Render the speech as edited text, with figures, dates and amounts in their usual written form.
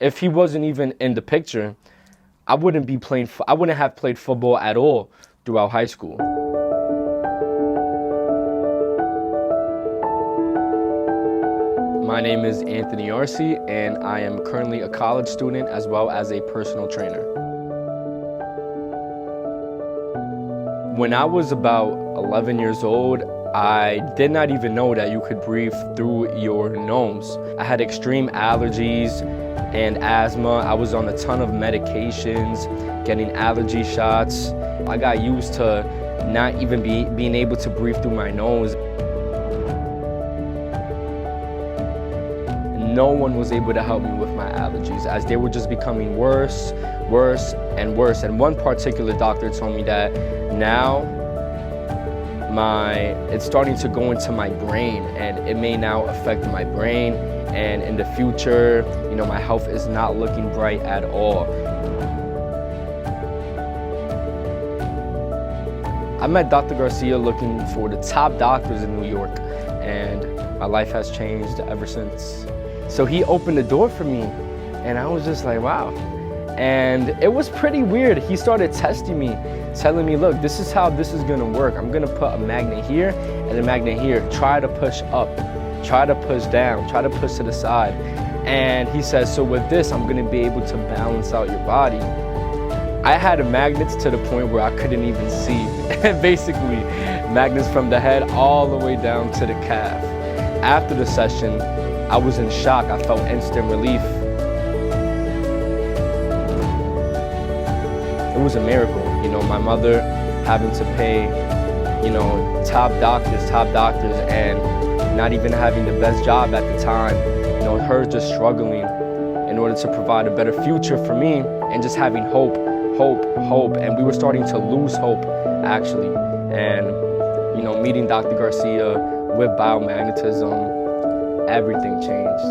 if he wasn't even in the picture, I wouldn't have played football at all throughout high school. My name is Anthony Arcy, and I am currently a college student as well as a personal trainer. When I was about 11 years old, I did not even know that you could breathe through your nose. I had extreme allergies and asthma. I was on a ton of medications, getting allergy shots. I got used to not even being able to breathe through my nose. No one was able to help me with my allergies, as they were just becoming worse, and worse. And one particular doctor told me that now it's starting to go into my brain, and it may now affect my brain. And in the future, my health is not looking bright at all. I met Dr. Garcia looking for the top doctors in New York, and my life has changed ever since. So he opened the door for me, and I was just like, wow. And it was pretty weird. He started testing me, telling me, look, this is how this is gonna work. I'm gonna put a magnet here and a magnet here. Try to push up, try to push down, try to push to the side. And he says, so with this, I'm gonna be able to balance out your body. I had magnets to the point where I couldn't even see. Basically, magnets from the head all the way down to the calf. After the session, I was in shock. I felt instant relief. It was a miracle, my mother having to pay, top doctors, and not even having the best job at the time, her just struggling in order to provide a better future for me, and just having hope, and we were starting to lose hope, actually. And, meeting Dr. Garcia with biomagnetism, everything changed.